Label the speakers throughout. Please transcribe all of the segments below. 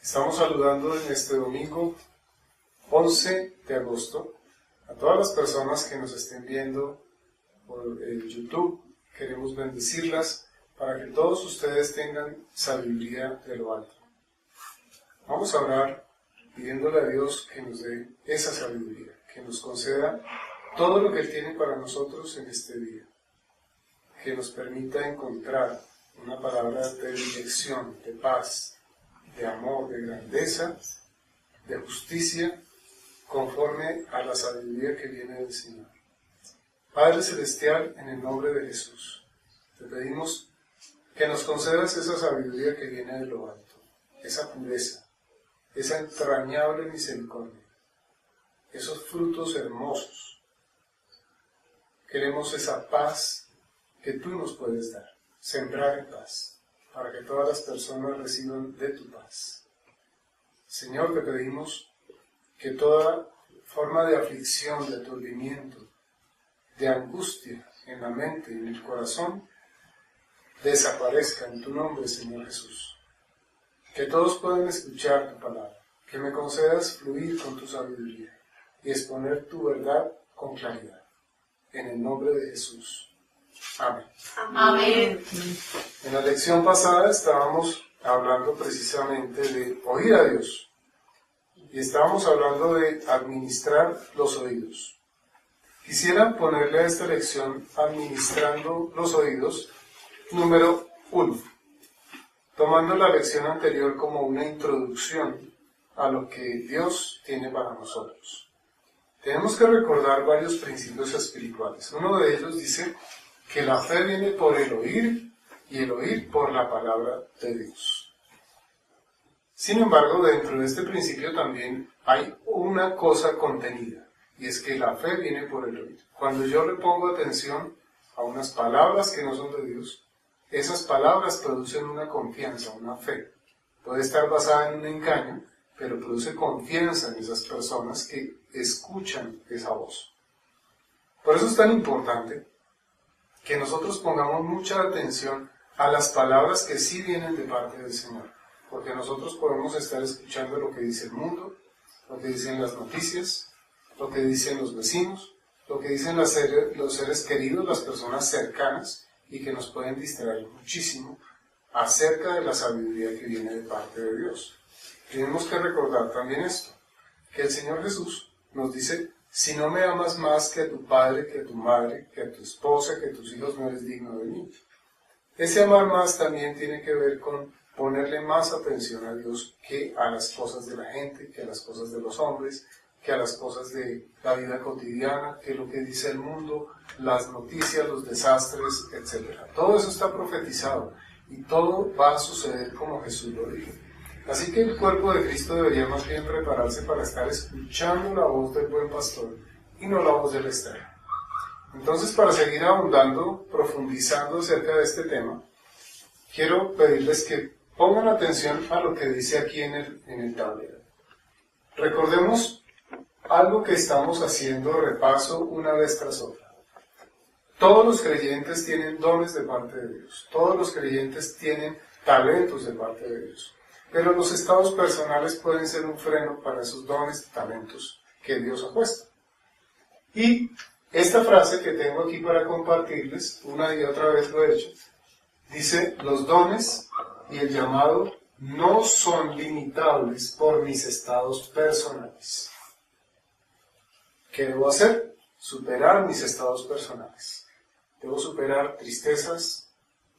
Speaker 1: Estamos saludando en este domingo 11 de agosto a todas las personas que nos estén viendo por el YouTube. Queremos bendecirlas para que todos ustedes tengan sabiduría de lo alto. Vamos a orar pidiéndole a Dios que nos dé esa sabiduría, que nos conceda todo lo que Él tiene para nosotros en este día, que nos permita encontrar una palabra de dirección, de paz, de amor, de grandeza, de justicia, conforme a la sabiduría que viene del Señor. Padre Celestial, en el nombre de Jesús, te pedimos que nos concedas esa sabiduría que viene de lo alto, esa pureza, esa entrañable misericordia, esos frutos hermosos. Queremos esa paz que tú nos puedes dar, sembrar en paz, para que todas las personas reciban de tu paz. Señor, te pedimos que toda forma de aflicción, de aturdimiento, de angustia en la mente y en el corazón desaparezca en tu nombre, Señor Jesús. Que todos puedan escuchar tu palabra, que me concedas fluir con tu sabiduría y exponer tu verdad con claridad. En el nombre de Jesús. Amén.
Speaker 2: Amén.
Speaker 1: En la lección pasada estábamos hablando precisamente de oír a Dios y estábamos hablando de administrar los oídos. Quisiera ponerle a esta lección administrando los oídos número 1, tomando la lección anterior como una introducción a lo que Dios tiene para nosotros. Tenemos que recordar varios principios espirituales. Uno de ellos dice que la fe viene por el oír y el oír por la palabra de Dios. Sin embargo, dentro de este principio también hay una cosa contenida, y es que la fe viene por el oír. Cuando yo le pongo atención a unas palabras que no son de Dios, esas palabras producen una confianza, una fe. Puede estar basada en un engaño, pero produce confianza en esas personas que escuchan esa voz. Por eso es tan importante que nosotros pongamos mucha atención a las palabras que sí vienen de parte del Señor, porque nosotros podemos estar escuchando lo que dice el mundo, lo que dicen las noticias, lo que dicen los vecinos, lo que dicen los seres queridos, las personas cercanas, y que nos pueden distraer muchísimo acerca de la sabiduría que viene de parte de Dios. Tenemos que recordar también esto, que el Señor Jesús nos dice: si no me amas más que a tu padre, que a tu madre, que a tu esposa, que a tus hijos, no eres digno de mí. Ese amar más también tiene que ver con ponerle más atención a Dios que a las cosas de la gente, que a las cosas de los hombres, que a las cosas de la vida cotidiana, que lo que dice el mundo, las noticias, los desastres, etc. Todo eso está profetizado y todo va a suceder como Jesús lo dijo. Así que el cuerpo de Cristo debería más bien prepararse para estar escuchando la voz del buen pastor y no la voz del extraño. Entonces, para seguir ahondando, profundizando acerca de este tema, quiero pedirles que pongan atención a lo que dice aquí en el tablero. Recordemos algo que estamos haciendo repaso una vez tras otra. Todos los creyentes tienen dones de parte de Dios. Todos los creyentes tienen talentos de parte de Dios. Pero los estados personales pueden ser un freno para esos dones y talentos que Dios ha puesto. Y esta frase que tengo aquí para compartirles, una y otra vez lo he hecho, dice: los dones y el llamado no son limitables por mis estados personales. ¿Qué debo hacer? Superar mis estados personales. Debo superar tristezas,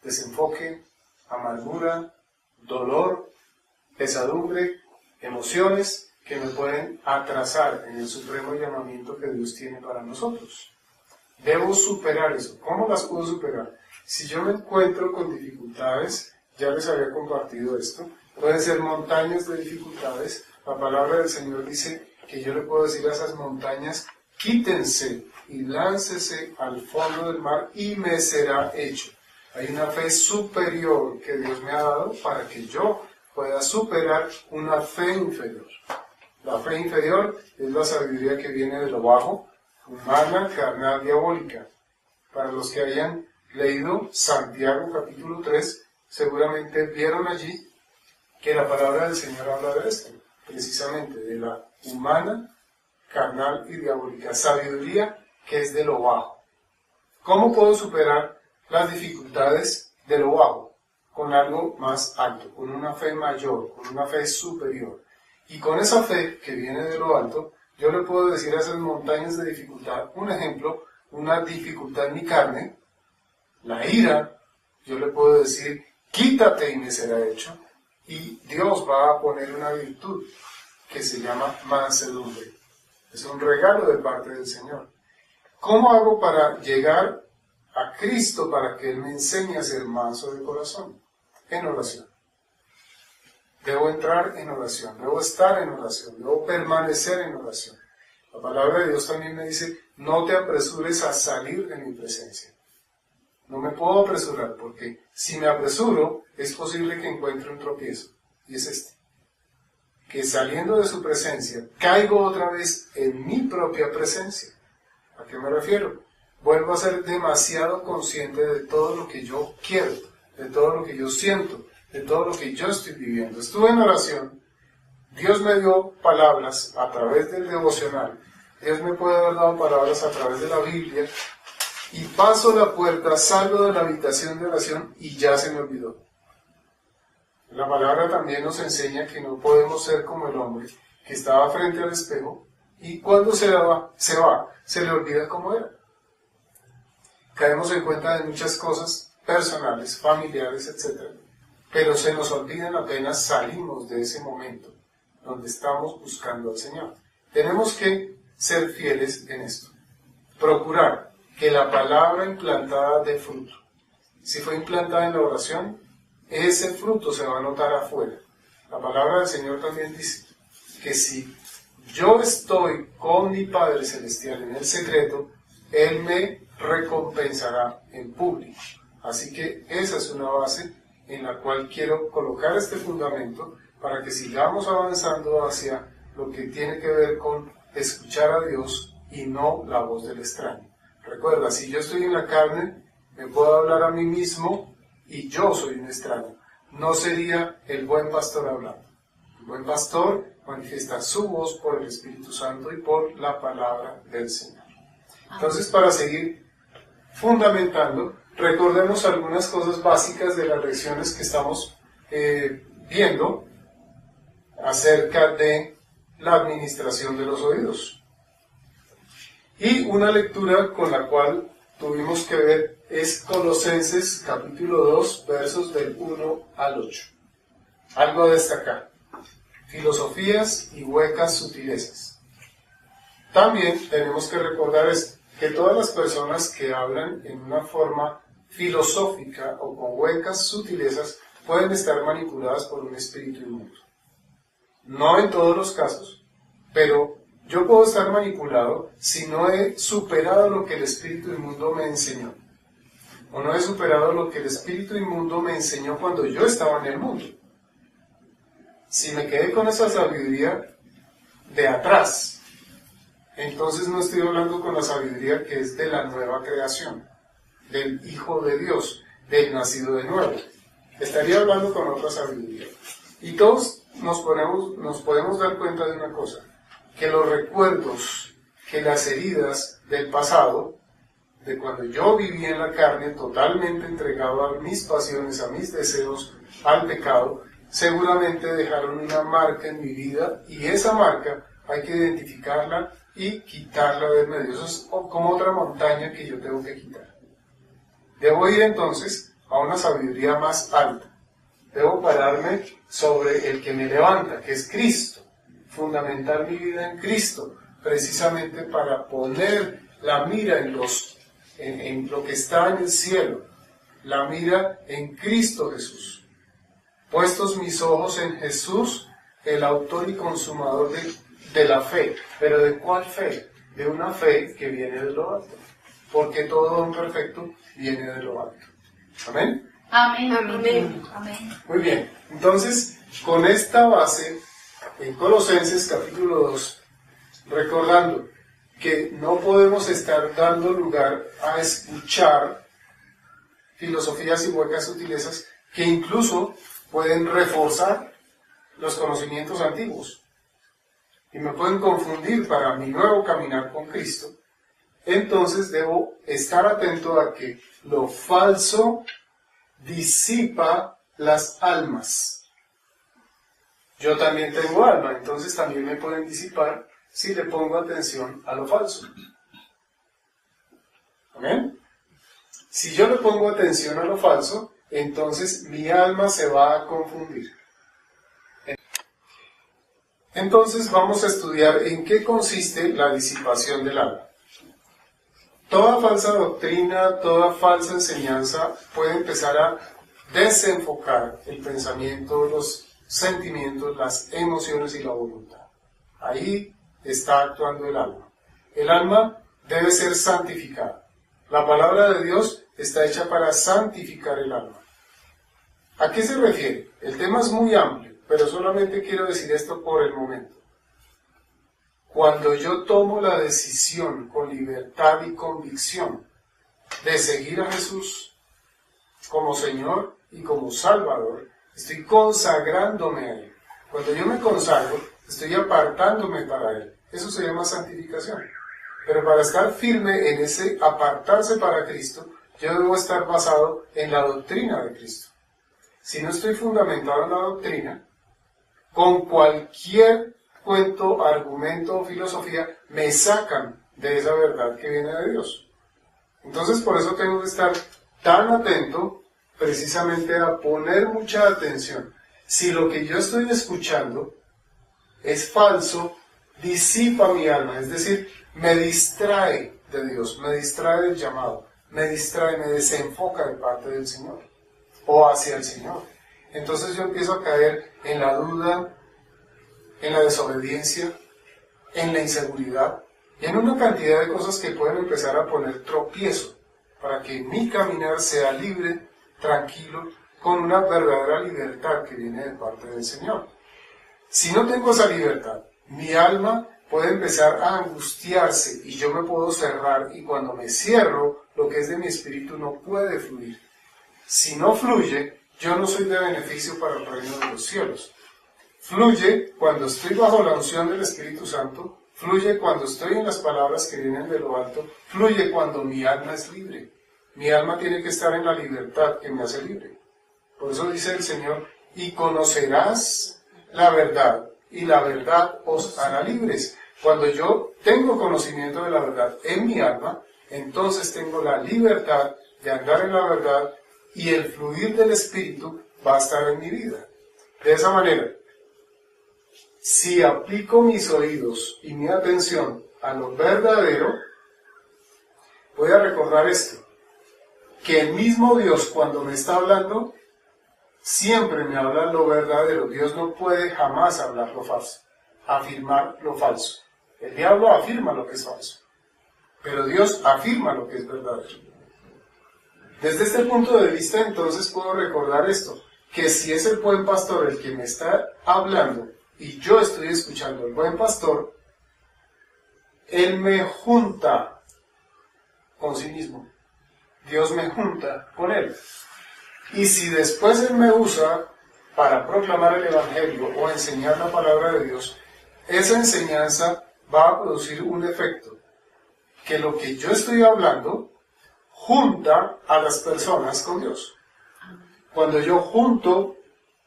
Speaker 1: desenfoque, amargura, dolor, pesadumbre, emociones que me pueden atrasar en el supremo llamamiento que Dios tiene para nosotros. Debo superar eso. ¿Cómo las puedo superar? Si yo me encuentro con dificultades, ya les había compartido esto, pueden ser montañas de dificultades. La palabra del Señor dice que yo le puedo decir a esas montañas: quítense y láncese al fondo del mar y me será hecho. Hay una fe superior que Dios me ha dado para que yo pueda superar una fe inferior. La fe inferior es la sabiduría que viene de lo bajo, humana, carnal, diabólica. Para los que hayan leído Santiago capítulo 3, seguramente vieron allí que la palabra del Señor habla de esto, precisamente de la humana, carnal y diabólica sabiduría que es de lo bajo. ¿Cómo puedo superar las dificultades de lo bajo? Con algo más alto, con una fe mayor, con una fe superior. Y con esa fe que viene de lo alto, yo le puedo decir a esas montañas de dificultad, un ejemplo, una dificultad en mi carne, la ira, yo le puedo decir, quítate y me será hecho, y Dios va a poner una virtud que se llama mansedumbre. Es un regalo de parte del Señor. ¿Cómo hago para llegar a Cristo para que Él me enseñe a ser manso de corazón? En oración. Debo entrar en oración, debo estar en oración, debo permanecer en oración. La palabra de Dios también me dice, no te apresures a salir de mi presencia. No me puedo apresurar porque si me apresuro es posible que encuentre un tropiezo. Y es este. Que saliendo de su presencia caigo otra vez en mi propia presencia. ¿A qué me refiero? Vuelvo a ser demasiado consciente de todo lo que yo quiero, de todo lo que yo siento, de todo lo que yo estoy viviendo. Estuve en oración, Dios me dio palabras a través del devocional, Dios me puede haber dado palabras a través de la Biblia, y paso la puerta, salgo de la habitación de oración y ya se me olvidó. La palabra también nos enseña que no podemos ser como el hombre que estaba frente al espejo y cuando se le olvida cómo era. Caemos en cuenta de muchas cosas personales, familiares, etc. Pero se nos olvidan apenas salimos de ese momento donde estamos buscando al Señor. Tenemos que ser fieles en esto. Procurar que la palabra implantada dé fruto. Si fue implantada en la oración, ese fruto se va a notar afuera. La palabra del Señor también dice que si yo estoy con mi Padre Celestial en el secreto, Él me recompensará en público. Así que esa es una base en la cual quiero colocar este fundamento para que sigamos avanzando hacia lo que tiene que ver con escuchar a Dios y no la voz del extraño. Recuerda, si yo estoy en la carne, me puedo hablar a mí mismo y yo soy un extraño. No sería el buen pastor hablando. El buen pastor manifiesta su voz por el Espíritu Santo y por la palabra del Señor. Entonces, para seguir fundamentando, recordemos algunas cosas básicas de las lecciones que estamos viendo acerca de la administración de los oídos. Y una lectura con la cual tuvimos que ver es Colosenses capítulo 2, versos del 1 al 8. Algo a destacar. Filosofías y huecas sutilezas. También tenemos que recordar esto, que todas las personas que hablan en una forma filosófica o con huecas sutilezas pueden estar manipuladas por un espíritu inmundo. No en todos los casos, pero yo puedo estar manipulado si no he superado lo que el espíritu inmundo me enseñó. O no he superado lo que el espíritu inmundo me enseñó cuando yo estaba en el mundo. Si me quedé con esa sabiduría de atrás, entonces no estoy hablando con la sabiduría que es de la nueva creación, del Hijo de Dios, del nacido de nuevo. Estaría hablando con otra sabiduría. Y todos nos podemos dar cuenta de una cosa, que los recuerdos, que las heridas del pasado, de cuando yo vivía en la carne, totalmente entregado a mis pasiones, a mis deseos, al pecado, seguramente dejaron una marca en mi vida, y esa marca hay que identificarla y quitarla del medio. Eso es como otra montaña que yo tengo que quitar. Debo ir entonces a una sabiduría más alta. Debo pararme sobre el que me levanta, que es Cristo. Fundamentar mi vida en Cristo, precisamente para poner la mira en lo que está en el cielo, la mira en Cristo Jesús. Puestos mis ojos en Jesús, el autor y consumador de la fe. ¿Pero de cuál fe? De una fe que viene de lo alto. Porque todo don perfecto viene de lo alto. ¿Amén?
Speaker 2: Amén. Amén. Amén.
Speaker 1: Muy bien. Entonces, con esta base, en Colosenses capítulo 2, recordando que no podemos estar dando lugar a escuchar filosofías y huecas sutilezas que incluso pueden reforzar los conocimientos antiguos y me pueden confundir para mi nuevo caminar con Cristo, entonces debo estar atento a que lo falso disipa las almas. Yo también tengo alma, entonces también me pueden disipar si le pongo atención a lo falso. ¿Amén? Si yo le pongo atención a lo falso, entonces mi alma se va a confundir. Entonces vamos a estudiar en qué consiste la disipación del alma. Toda falsa doctrina, toda falsa enseñanza puede empezar a desenfocar el pensamiento, los sentimientos, las emociones y la voluntad. Ahí está actuando el alma. El alma debe ser santificada. La palabra de Dios está hecha para santificar el alma. ¿A qué se refiere? El tema es muy amplio, pero solamente quiero decir esto por el momento. Cuando yo tomo la decisión con libertad y convicción de seguir a Jesús como Señor y como Salvador, estoy consagrándome a Él. Cuando yo me consagro, estoy apartándome para Él. Eso se llama santificación. Pero para estar firme en ese apartarse para Cristo, yo debo estar basado en la doctrina de Cristo. Si no estoy fundamentado en la doctrina, con cualquier cuento, argumento o filosofía, me sacan de esa verdad que viene de Dios. Entonces por eso tengo que estar tan atento precisamente a poner mucha atención. Si lo que yo estoy escuchando es falso, disipa mi alma, es decir, me distrae de Dios, me distrae del llamado, me distrae, me desenfoca de parte del Señor o hacia el Señor. Entonces yo empiezo a caer en la duda, en la desobediencia, en la inseguridad, y en una cantidad de cosas que pueden empezar a poner tropiezo para que mi caminar sea libre, tranquilo, con una verdadera libertad que viene de parte del Señor. Si no tengo esa libertad, mi alma puede empezar a angustiarse y yo me puedo cerrar, y cuando me cierro, lo que es de mi espíritu no puede fluir. Si no fluye, yo no soy de beneficio para el reino de los cielos. Fluye cuando estoy bajo la unción del Espíritu Santo, fluye cuando estoy en las palabras que vienen de lo alto, fluye cuando mi alma es libre. Mi alma tiene que estar en la libertad que me hace libre. Por eso dice el Señor, y conocerás la verdad, y la verdad os hará libres. Cuando yo tengo conocimiento de la verdad en mi alma, entonces tengo la libertad de andar en la verdad, y el fluir del Espíritu va a estar en mi vida. De esa manera, si aplico mis oídos y mi atención a lo verdadero, voy a recordar esto, que el mismo Dios cuando me está hablando, siempre me habla lo verdadero. Dios no puede jamás hablar lo falso, afirmar lo falso. El diablo afirma lo que es falso, pero Dios afirma lo que es verdadero. Desde este punto de vista, entonces, puedo recordar esto, que si es el buen pastor el que me está hablando, y yo estoy escuchando al buen pastor, Él me junta con sí mismo. Dios me junta con Él. Y si después Él me usa para proclamar el Evangelio o enseñar la palabra de Dios, esa enseñanza va a producir un efecto, que lo que yo estoy hablando junta a las personas con Dios. Cuando yo junto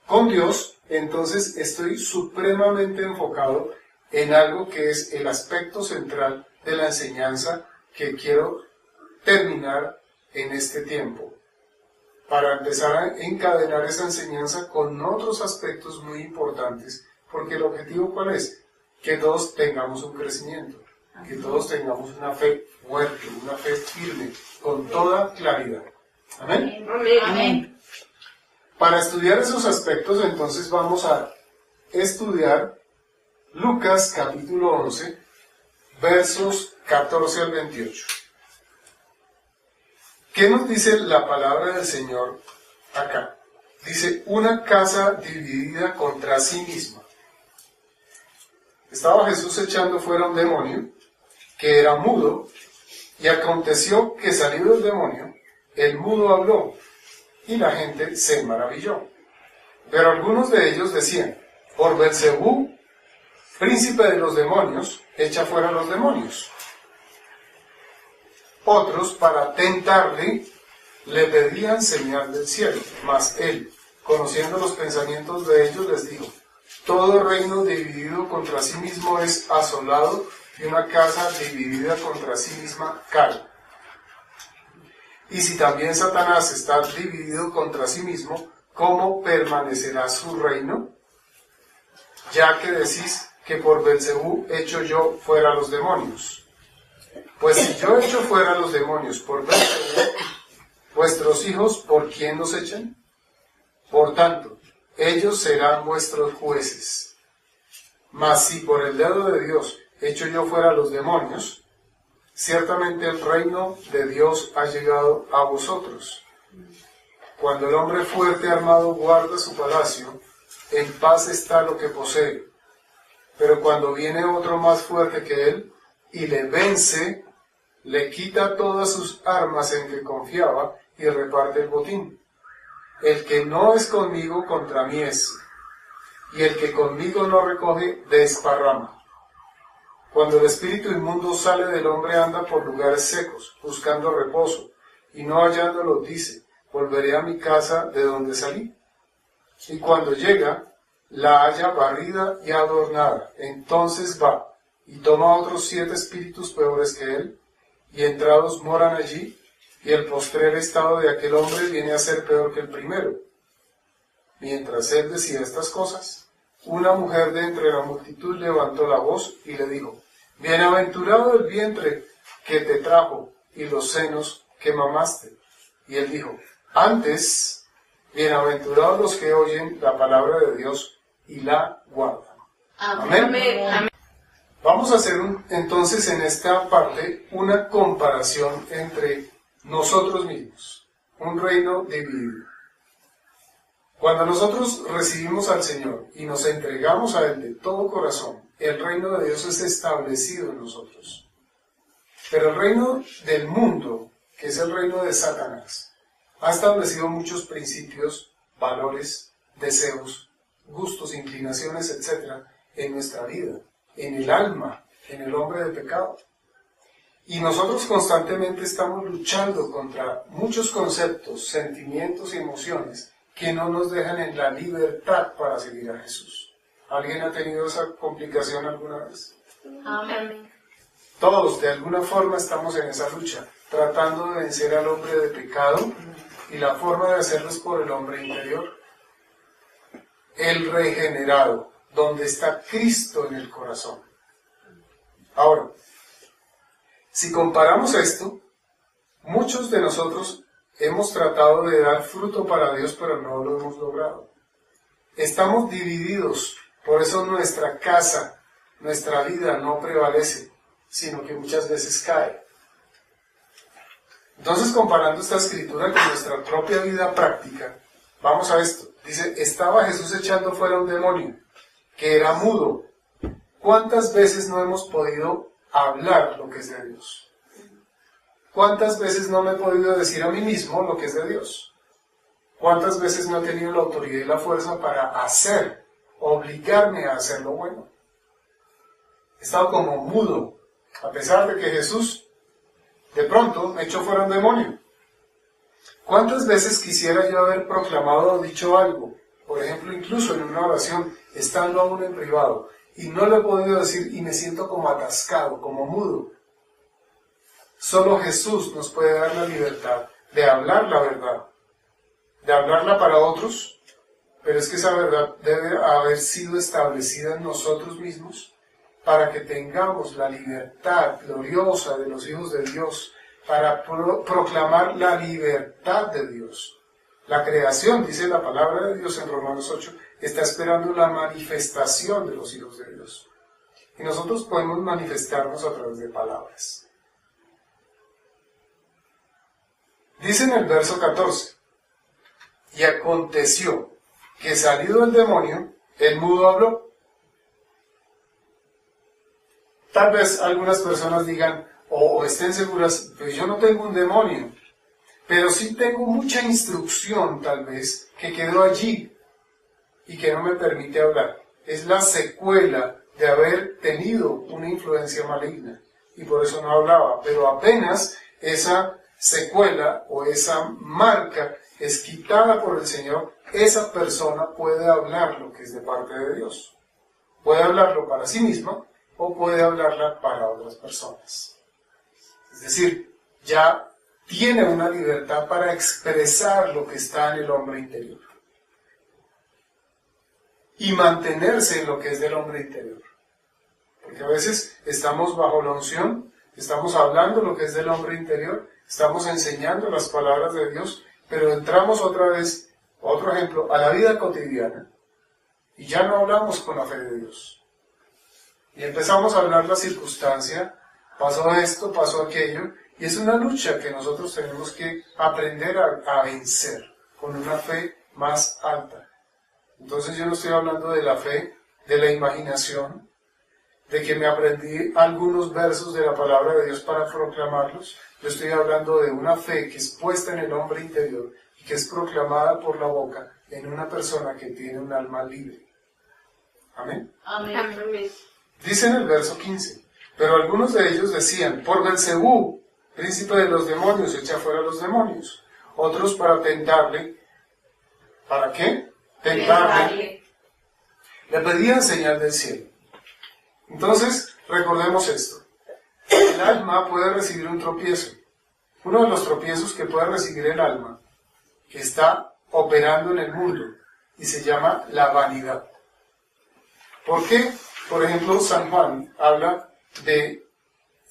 Speaker 1: con Dios, entonces estoy supremamente enfocado en algo que es el aspecto central de la enseñanza que quiero terminar en este tiempo, para empezar a encadenar esa enseñanza con otros aspectos muy importantes, porque el objetivo ¿cuál es? Que todos tengamos un crecimiento, que todos tengamos una fe fuerte, una fe firme, con toda claridad. ¿Amén?
Speaker 2: Amén.
Speaker 1: Para estudiar esos aspectos, entonces vamos a estudiar Lucas capítulo 11, versos 14 al 28. ¿Qué nos dice la palabra del Señor acá? Dice, una casa dividida contra sí misma. Estaba Jesús echando fuera un demonio que era mudo, y aconteció que salido el demonio, el mudo habló, y la gente se maravilló. Pero algunos de ellos decían, por Belcebú, príncipe de los demonios, echa fuera los demonios. Otros, para tentarle, le pedían señal del cielo, mas él, conociendo los pensamientos de ellos, les dijo: todo reino dividido contra sí mismo es asolado, y una casa dividida contra sí misma cae. Y si también Satanás está dividido contra sí mismo, ¿cómo permanecerá su reino? Ya que decís que por Belcebú echo yo fuera los demonios. Pues si yo echo fuera los demonios por Belcebú, vuestros hijos, ¿por quién los echan? Por tanto, ellos serán vuestros jueces. Mas si por el dedo de Dios echo yo fuera los demonios, ciertamente el reino de Dios ha llegado a vosotros. Cuando el hombre fuerte armado guarda su palacio, en paz está lo que posee. Pero cuando viene otro más fuerte que él y le vence, le quita todas sus armas en que confiaba y reparte el botín. El que no es conmigo, contra mí es, y el que conmigo no recoge, desparrama. Cuando el espíritu inmundo sale del hombre, anda por lugares secos, buscando reposo, y no hallándolo dice: volveré a mi casa de donde salí. Y cuando llega, la halla barrida y adornada. Entonces va y toma otros 7 espíritus peores que él, y entrados moran allí, y el postrer estado de aquel hombre viene a ser peor que el primero. Mientras él decía estas cosas, una mujer de entre la multitud levantó la voz y le dijo: bienaventurado el vientre que te trajo y los senos que mamaste. Y él dijo: antes, bienaventurados los que oyen la palabra de Dios y la guardan. Amén. Amén. Vamos a hacer entonces en esta parte una comparación entre nosotros mismos, un reino dividido. Cuando nosotros recibimos al Señor y nos entregamos a Él de todo corazón, el reino de Dios es establecido en nosotros. Pero el reino del mundo, que es el reino de Satanás, ha establecido muchos principios, valores, deseos, gustos, inclinaciones, etc., en nuestra vida, en el alma, en el hombre de pecado. Y nosotros constantemente estamos luchando contra muchos conceptos, sentimientos y emociones que no nos dejan en la libertad para seguir a Jesús. ¿Alguien ha tenido esa complicación alguna vez?
Speaker 2: Amén.
Speaker 1: Todos, de alguna forma, estamos en esa lucha, tratando de vencer al hombre de pecado, y la forma de hacerlo es por el hombre interior, el regenerado, donde está Cristo en el corazón. Ahora, si comparamos esto, muchos de nosotros hemos tratado de dar fruto para Dios, pero no lo hemos logrado. Estamos divididos, por eso nuestra casa, nuestra vida no prevalece, sino que muchas veces cae. Entonces, comparando esta escritura con nuestra propia vida práctica, vamos a esto. Dice: estaba Jesús echando fuera un demonio, que era mudo. ¿Cuántas veces no hemos podido hablar lo que es de Dios? ¿Cuántas veces no me he podido decir a mí mismo lo que es de Dios? ¿Cuántas veces no he tenido la autoridad y la fuerza para hacer, obligarme a hacer lo bueno? He estado como mudo, a pesar de que Jesús de pronto me echó fuera un demonio. ¿Cuántas veces quisiera yo haber proclamado o dicho algo? Por ejemplo, incluso en una oración, estando aún en privado, y no lo he podido decir y me siento como atascado, como mudo. Solo Jesús nos puede dar la libertad de hablar la verdad, de hablarla para otros, pero es que esa verdad debe haber sido establecida en nosotros mismos para que tengamos la libertad gloriosa de los hijos de Dios, para proclamar la libertad de Dios. La creación, dice la palabra de Dios en Romanos 8, está esperando la manifestación de los hijos de Dios. Y nosotros podemos manifestarnos a través de palabras. Dice en el verso 14, y aconteció que salido el demonio, el mudo habló. Tal vez algunas personas digan, o estén seguras, pues yo no tengo un demonio, pero sí tengo mucha instrucción tal vez que quedó allí y que no me permite hablar. es la secuela de haber tenido una influencia maligna, y por eso no hablaba, pero apenas esa secuela o esa marca es quitada por el Señor, esa persona puede hablar lo que es de parte de Dios. Puede hablarlo para sí misma o puede hablarla para otras personas. Es decir, ya tiene una libertad para expresar lo que está en el hombre interior y mantenerse en lo que es del hombre interior. Porque a veces estamos bajo la unción, estamos hablando lo que es del hombre interior, estamos enseñando las palabras de Dios, pero entramos otra vez, otro ejemplo, a la vida cotidiana y ya no hablamos con la fe de Dios. Y empezamos a hablar la circunstancia, pasó esto, pasó aquello, y es una lucha que nosotros tenemos que aprender a vencer con una fe más alta. Entonces yo no estoy hablando de la fe, de la imaginación, de que me aprendí algunos versos de la palabra de Dios para proclamarlos. Yo estoy hablando de una fe que es puesta en el hombre interior y que es proclamada por la boca en una persona que tiene un alma libre. Amén.
Speaker 2: Amén. Amén.
Speaker 1: Dice en el verso 15, pero algunos de ellos decían, por Belcebú, príncipe de los demonios, echa fuera a los demonios. Otros para tentarle. ¿Para qué? Tentarle. Le pedían señal del cielo. Entonces, recordemos esto. El alma puede recibir un tropiezo. Uno de los tropiezos que puede recibir el alma, que está operando en el mundo, y se llama la vanidad. ¿Por qué? Por ejemplo, San Juan habla de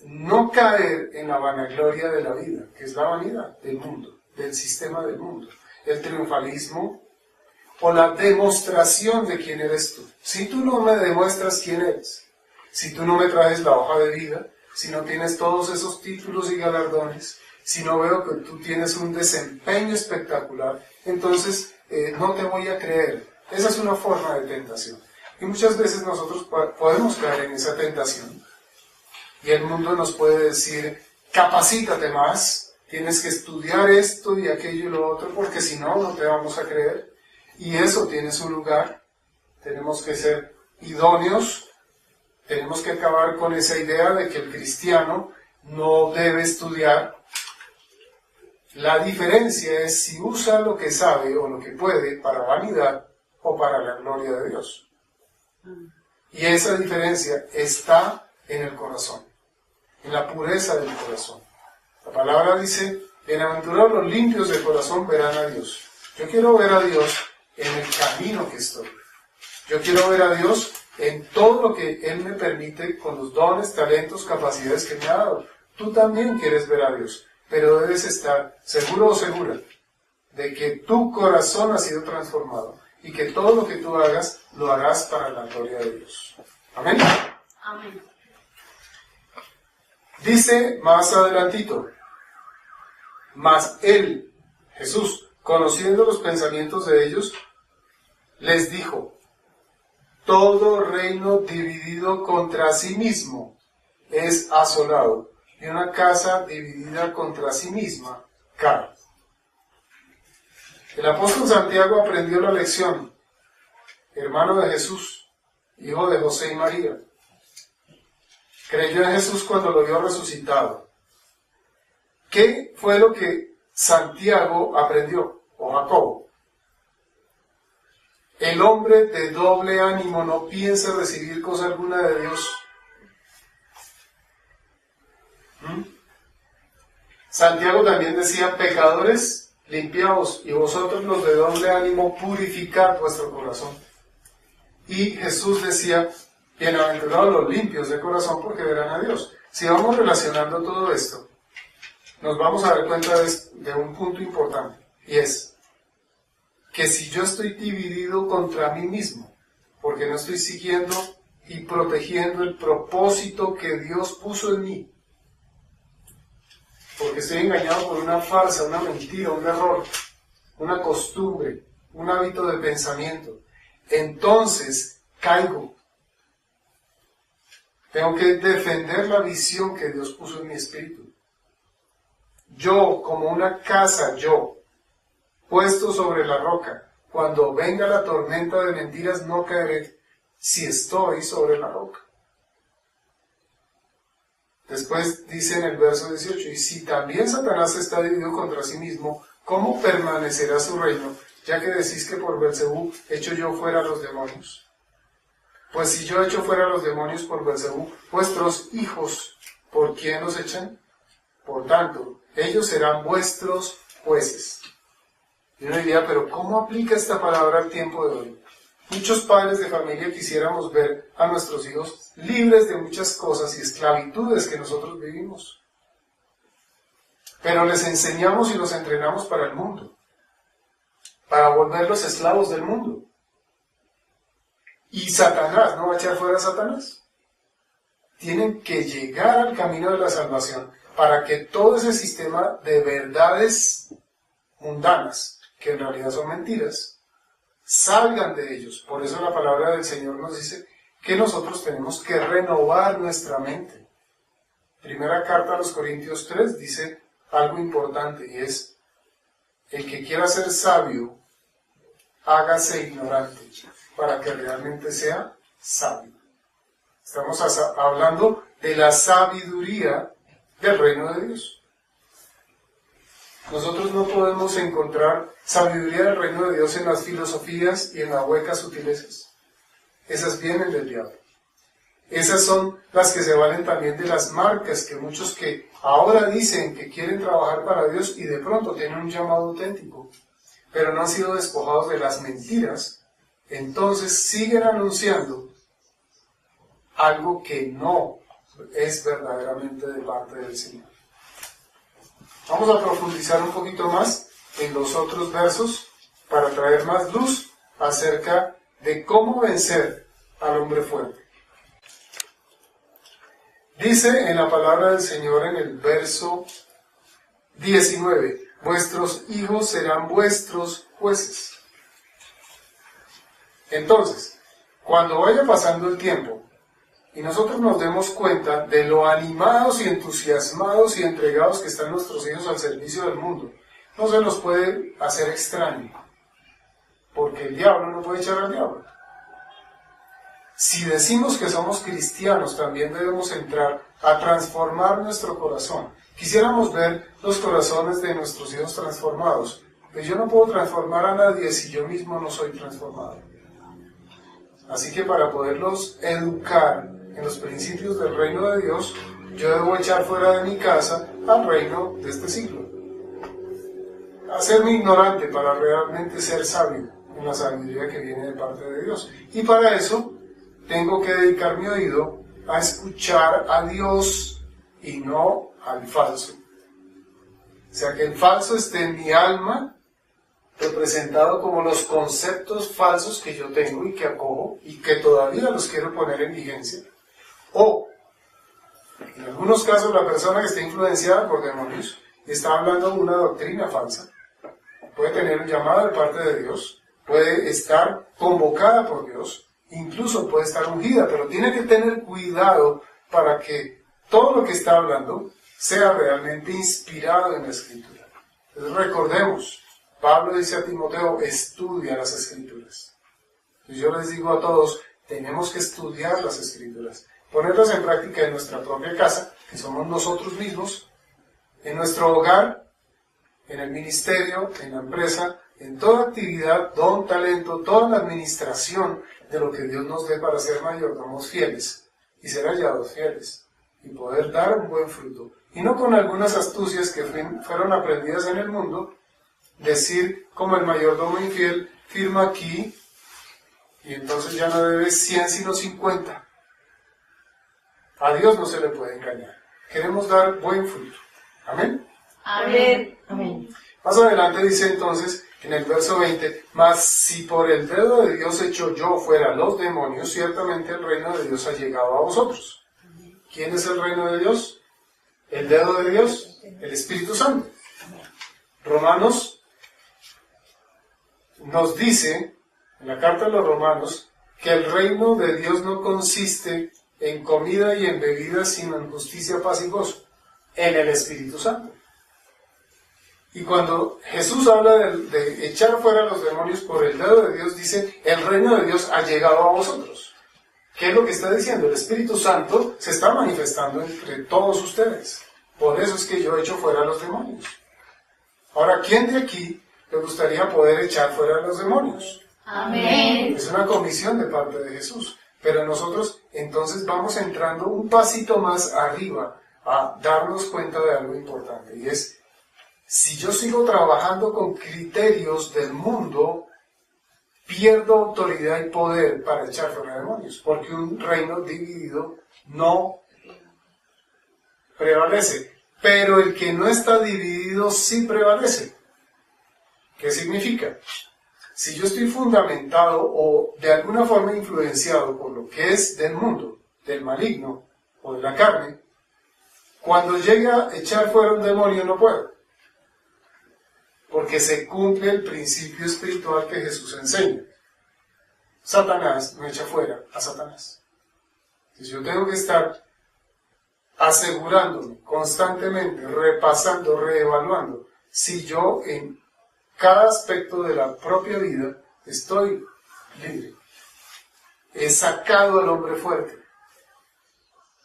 Speaker 1: no caer en la vanagloria de la vida, que es la vanidad del mundo, del sistema del mundo, el triunfalismo o la demostración de quién eres tú. Si tú no me demuestras quién eres, si tú no me traes la hoja de vida, si no tienes todos esos títulos y galardones, si no veo que tú tienes un desempeño espectacular, entonces no te voy a creer. Esa es una forma de tentación. Y muchas veces nosotros podemos caer en esa tentación. Y el mundo nos puede decir, capacítate más, tienes que estudiar esto y aquello y lo otro, porque si no, no te vamos a creer. Y eso tiene su lugar. Tenemos que ser idóneos. Tenemos que acabar con esa idea de que el cristiano no debe estudiar. La diferencia es si usa lo que sabe o lo que puede para vanidad o para la gloria de Dios. Y esa diferencia está en el corazón, en la pureza del corazón. La palabra dice, bienaventurados los limpios de corazón verán a Dios. Yo quiero ver a Dios en el camino que estoy. Yo quiero ver a Dios en todo lo que Él me permite con los dones, talentos, capacidades que me ha dado. Tú también quieres ver a Dios, pero debes estar seguro o segura de que tu corazón ha sido transformado y que todo lo que tú hagas, lo harás para la gloria de Dios. Amén.
Speaker 2: Amén.
Speaker 1: Dice más adelantito, mas Él, Jesús, conociendo los pensamientos de ellos, les dijo, todo reino dividido contra sí mismo es asolado, y una casa dividida contra sí misma cae. El apóstol Santiago aprendió la lección, hermano de Jesús, hijo de José y María. Creyó en Jesús cuando lo vio resucitado. ¿Qué fue lo que Santiago aprendió, o Jacobo? El hombre de doble ánimo no piensa recibir cosa alguna de Dios. Santiago también decía, pecadores, limpiaos, y vosotros los de doble ánimo, purificad vuestro corazón. Y Jesús decía, bienaventurados los limpios de corazón, porque verán a Dios. Si vamos relacionando todo esto, nos vamos a dar cuenta de un punto importante, y es que si yo estoy dividido contra mí mismo, porque no estoy siguiendo y protegiendo el propósito que Dios puso en mí, porque estoy engañado por una farsa, una mentira, un error, una costumbre, un hábito de pensamiento, entonces caigo. Tengo que defender la visión que Dios puso en mi espíritu. Yo, como una casa, puesto sobre la roca, cuando venga la tormenta de mentiras no caeré, si estoy sobre la roca? Después dice en el verso 18, y si también Satanás está dividido contra sí mismo, ¿cómo permanecerá su reino? Ya que decís que por Beelzebú echo yo fuera a los demonios. Pues si yo echo fuera a los demonios por Beelzebú, vuestros hijos, ¿por quién los echan? Por tanto, ellos serán vuestros jueces. Y uno diría, pero ¿cómo aplica esta palabra al tiempo de hoy? Muchos padres de familia quisiéramos ver a nuestros hijos libres de muchas cosas y esclavitudes que nosotros vivimos. Pero les enseñamos y los entrenamos para el mundo, para volverlos esclavos del mundo. Y Satanás, ¿no va a echar fuera a Satanás? Tienen que llegar al camino de la salvación para que todo ese sistema de verdades mundanas, que en realidad son mentiras, salgan de ellos. Por eso la palabra del Señor nos dice que nosotros tenemos que renovar nuestra mente. Primera carta a los Corintios 3 dice algo importante y es: el que quiera ser sabio, hágase ignorante para que realmente sea sabio. Estamos hablando de la sabiduría del reino de Dios. Nosotros no podemos encontrar sabiduría del reino de Dios en las filosofías y en las huecas sutilezas. Esas vienen del diablo. Esas son las que se valen también de las marcas que muchos que ahora dicen que quieren trabajar para Dios y de pronto tienen un llamado auténtico, pero no han sido despojados de las mentiras, entonces siguen anunciando algo que no es verdaderamente de parte del Señor. Vamos a profundizar un poquito más en los otros versos para traer más luz acerca de cómo vencer al hombre fuerte. Dice en la palabra del Señor en el verso 19, vuestros hijos serán vuestros jueces. Entonces, cuando vaya pasando el tiempo y nosotros nos demos cuenta de lo animados y entusiasmados y entregados que están nuestros hijos al servicio del mundo, no se nos puede hacer extraño, porque el diablo no puede echar al diablo. Si decimos que somos cristianos, también debemos entrar a transformar nuestro corazón. Quisiéramos ver los corazones de nuestros hijos transformados, pero yo no puedo transformar a nadie si yo mismo no soy transformado. Así que para poderlos educar en los principios del reino de Dios, yo debo echar fuera de mi casa al reino de este siglo. Hacerme ignorante para realmente ser sabio en la sabiduría que viene de parte de Dios. Y para eso tengo que dedicar mi oído a escuchar a Dios y no al falso. O sea, que el falso esté en mi alma, representado como los conceptos falsos que yo tengo y que acojo y que todavía los quiero poner en vigencia. O, en algunos casos, la persona que está influenciada por demonios está hablando de una doctrina falsa. Puede tener un llamado de parte de Dios, puede estar convocada por Dios, incluso puede estar ungida, pero tiene que tener cuidado para que todo lo que está hablando sea realmente inspirado en la Escritura. Entonces recordemos, Pablo dice a Timoteo, estudia las Escrituras. Entonces yo les digo a todos, tenemos que estudiar las Escrituras, ponerlas en práctica en nuestra propia casa, que somos nosotros mismos, en nuestro hogar, en el ministerio, en la empresa, en toda actividad, don, talento, toda la administración de lo que Dios nos dé para ser mayordomos fieles y ser hallados fieles y poder dar un buen fruto. Y no con algunas astucias que fueron aprendidas en el mundo, decir como el mayordomo infiel, firma aquí y entonces ya no debes 100 sino 50. A Dios no se le puede engañar. Queremos dar buen fruto. Amén.
Speaker 2: Amén.
Speaker 3: Amén.
Speaker 1: Más adelante dice entonces en el verso 20, mas si por el dedo de Dios echo yo fuera los demonios, ciertamente el reino de Dios ha llegado a vosotros. ¿Quién es el reino de Dios? El dedo de Dios, el Espíritu Santo. Romanos nos dice, en la carta de los Romanos, que el reino de Dios no consiste en comida y en bebida, sino en justicia, paz y gozo, en el Espíritu Santo. Y cuando Jesús habla de echar fuera a los demonios por el dedo de Dios, dice, el reino de Dios ha llegado a vosotros. ¿Qué es lo que está diciendo? El Espíritu Santo se está manifestando entre todos ustedes. Por eso es que yo echo fuera a los demonios. Ahora, ¿quién de aquí le gustaría poder echar fuera a los demonios?
Speaker 2: Amén.
Speaker 1: Es una comisión de parte de Jesús. Pero nosotros entonces vamos entrando un pasito más arriba a darnos cuenta de algo importante. Y es, si yo sigo trabajando con criterios del mundo, pierdo autoridad y poder para echar fuera demonios. Porque un reino dividido no prevalece. Pero el que no está dividido sí prevalece. ¿Qué significa? Si yo estoy fundamentado o de alguna forma influenciado por lo que es del mundo, del maligno o de la carne, cuando llega a echar fuera un demonio no puedo. Porque se cumple el principio espiritual que Jesús enseña. Satanás no echa fuera a Satanás. Entonces yo tengo que estar asegurándome constantemente, repasando, reevaluando, si yo en cada aspecto de la propia vida estoy libre. He sacado al hombre fuerte.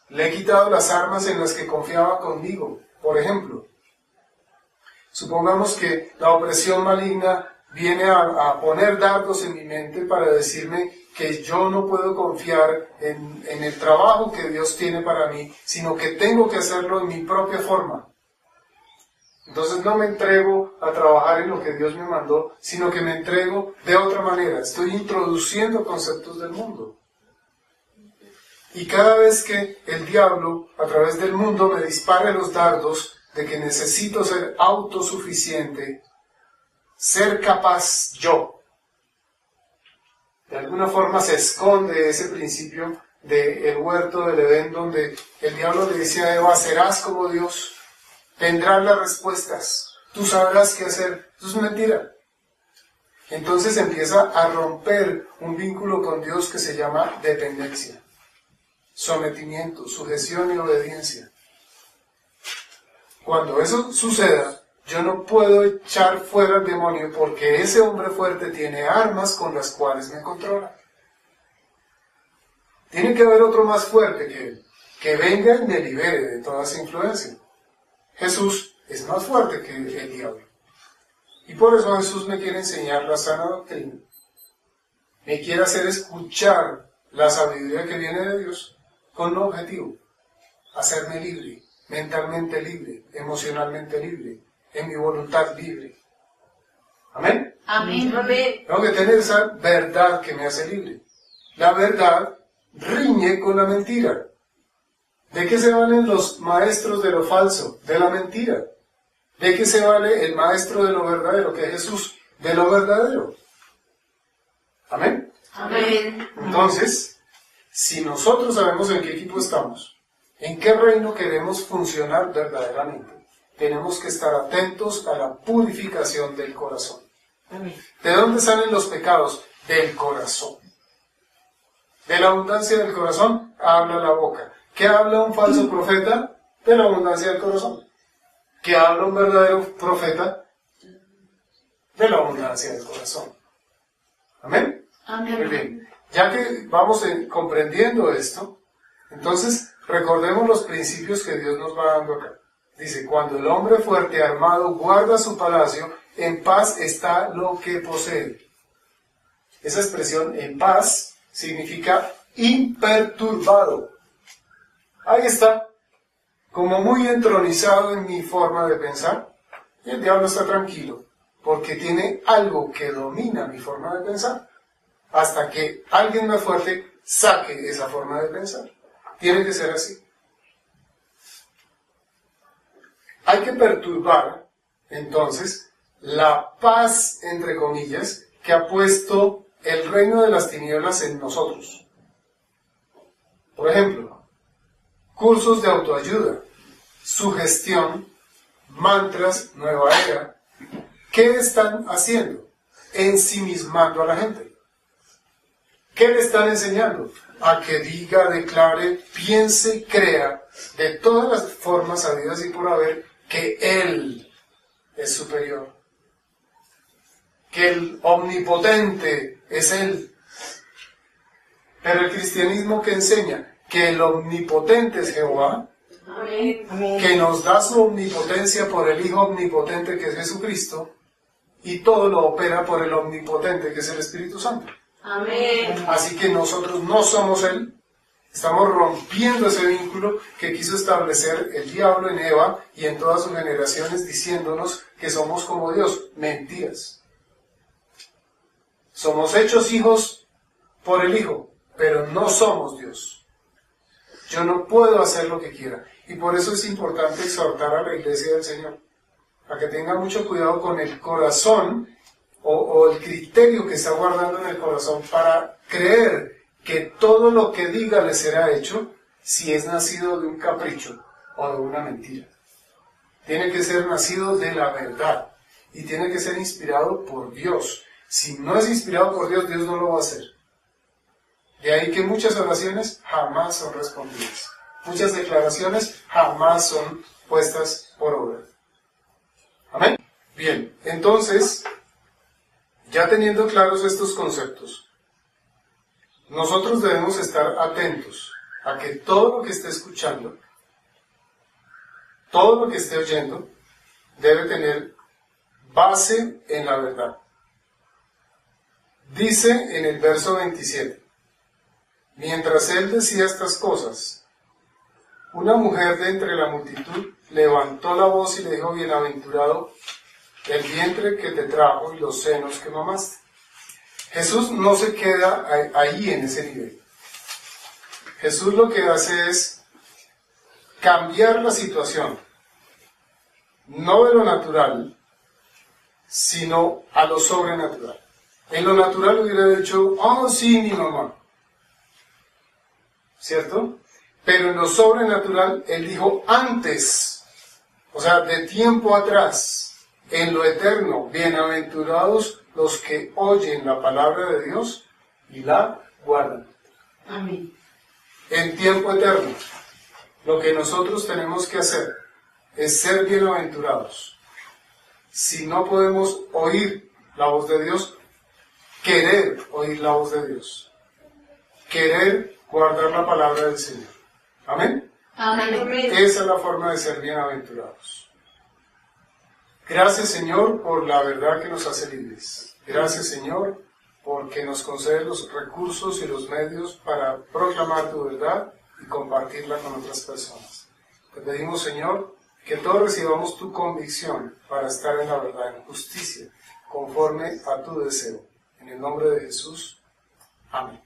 Speaker 1: Le he quitado las armas en las que confiaba conmigo. Por ejemplo, supongamos que la opresión maligna viene a poner dardos en mi mente para decirme que yo no puedo confiar en el trabajo que Dios tiene para mí, sino que tengo que hacerlo en mi propia forma. Entonces no me entrego a trabajar en lo que Dios me mandó, sino que me entrego de otra manera. Estoy introduciendo conceptos del mundo. Y cada vez que el diablo, a través del mundo, me dispare los dardos de que necesito ser autosuficiente, ser capaz yo, de alguna forma se esconde ese principio del huerto del Edén, donde el diablo le decía a Eva, serás como Dios. Tendrás las respuestas, tú sabrás qué hacer. Eso es mentira. Entonces empieza a romper un vínculo con Dios que se llama dependencia, sometimiento, sujeción y obediencia. Cuando eso suceda, yo no puedo echar fuera al demonio porque ese hombre fuerte tiene armas con las cuales me controla. Tiene que haber otro más fuerte que él, que venga y me libere de toda esa influencia. Jesús es más fuerte que el diablo. Y por eso Jesús me quiere enseñar la sana doctrina. Me quiere hacer escuchar la sabiduría que viene de Dios con un objetivo. Hacerme libre, mentalmente libre, emocionalmente libre, en mi voluntad libre. ¿Amén?
Speaker 2: Amén. Amén.
Speaker 1: Tengo que tener esa verdad que me hace libre. La verdad riñe con la mentira. ¿De qué se valen los maestros de lo falso? De la mentira. ¿De qué se vale el maestro de lo verdadero, que es Jesús? De lo verdadero. ¿Amén?
Speaker 2: Amén.
Speaker 1: Entonces, si nosotros sabemos en qué equipo estamos, en qué reino queremos funcionar verdaderamente, tenemos que estar atentos a la purificación del corazón. ¿De dónde salen los pecados? Del corazón. De la abundancia del corazón habla la boca. ¿Qué habla un falso profeta? De la abundancia del corazón. ¿Qué habla un verdadero profeta? De la abundancia del corazón. ¿Amén?
Speaker 2: Amén.
Speaker 1: Muy bien. Ya que vamos comprendiendo esto, entonces recordemos los principios que Dios nos va dando acá. Dice, cuando el hombre fuerte armado guarda su palacio, en paz está lo que posee. Esa expresión, en paz, significa imperturbado. Ahí está, como muy entronizado en mi forma de pensar, y el diablo está tranquilo, porque tiene algo que domina mi forma de pensar, hasta que alguien más fuerte saque esa forma de pensar. Tiene que ser así. Hay que perturbar, entonces, la paz, entre comillas, que ha puesto el reino de las tinieblas en nosotros. Por ejemplo, cursos de autoayuda, sugestión, mantras, nueva era. ¿Qué están haciendo? Ensimismando a la gente. ¿Qué le están enseñando? A que diga, declare, piense, crea, de todas las formas habidas y por haber, que Él es superior. Que el omnipotente es Él. Pero el cristianismo que enseña que el omnipotente es Jehová,
Speaker 2: Amén.
Speaker 1: que nos da su omnipotencia por el Hijo omnipotente que es Jesucristo, y todo lo opera por el omnipotente que es el Espíritu Santo.
Speaker 2: Amén.
Speaker 1: Así que nosotros no somos Él, estamos rompiendo ese vínculo que quiso establecer el diablo en Eva y en todas sus generaciones diciéndonos que somos como Dios. Mentiras. Somos hechos hijos por el Hijo, pero no somos Dios. Yo no puedo hacer lo que quiera. Y por eso es importante exhortar a la iglesia del Señor, a que tenga mucho cuidado con el corazón o el criterio que está guardando en el corazón para creer que todo lo que diga le será hecho si es nacido de un capricho o de una mentira. Tiene que ser nacido de la verdad y tiene que ser inspirado por Dios. Si no es inspirado por Dios, Dios no lo va a hacer. De ahí que muchas oraciones jamás son respondidas. Muchas declaraciones jamás son puestas por obra. ¿Amén? Bien, entonces, ya teniendo claros estos conceptos, nosotros debemos estar atentos a que todo lo que esté escuchando, todo lo que esté oyendo, debe tener base en la verdad. Dice en el verso 27, mientras él decía estas cosas, una mujer de entre la multitud levantó la voz y le dijo, bienaventurado el vientre que te trajo y los senos que mamaste. Jesús no se queda ahí en ese nivel. Jesús lo que hace es cambiar la situación, no de lo natural, sino a lo sobrenatural. En lo natural hubiera dicho, oh sí, mi mamá, ¿cierto? Pero en lo sobrenatural, él dijo antes, o sea, de tiempo atrás, en lo eterno, bienaventurados los que oyen la palabra de Dios y la guardan.
Speaker 2: Amén.
Speaker 1: En tiempo eterno, lo que nosotros tenemos que hacer es ser bienaventurados. Si no podemos oír la voz de Dios, querer oír la voz de Dios. Querer guardar la palabra del Señor. ¿Amén?
Speaker 2: Amén.
Speaker 1: Esa es la forma de ser bienaventurados. Gracias, Señor, por la verdad que nos hace libres. Gracias, Señor, porque nos concede los recursos y los medios para proclamar tu verdad y compartirla con otras personas. Te pedimos, Señor, que todos recibamos tu convicción para estar en la verdad, en justicia, conforme a tu deseo. En el nombre de Jesús. Amén.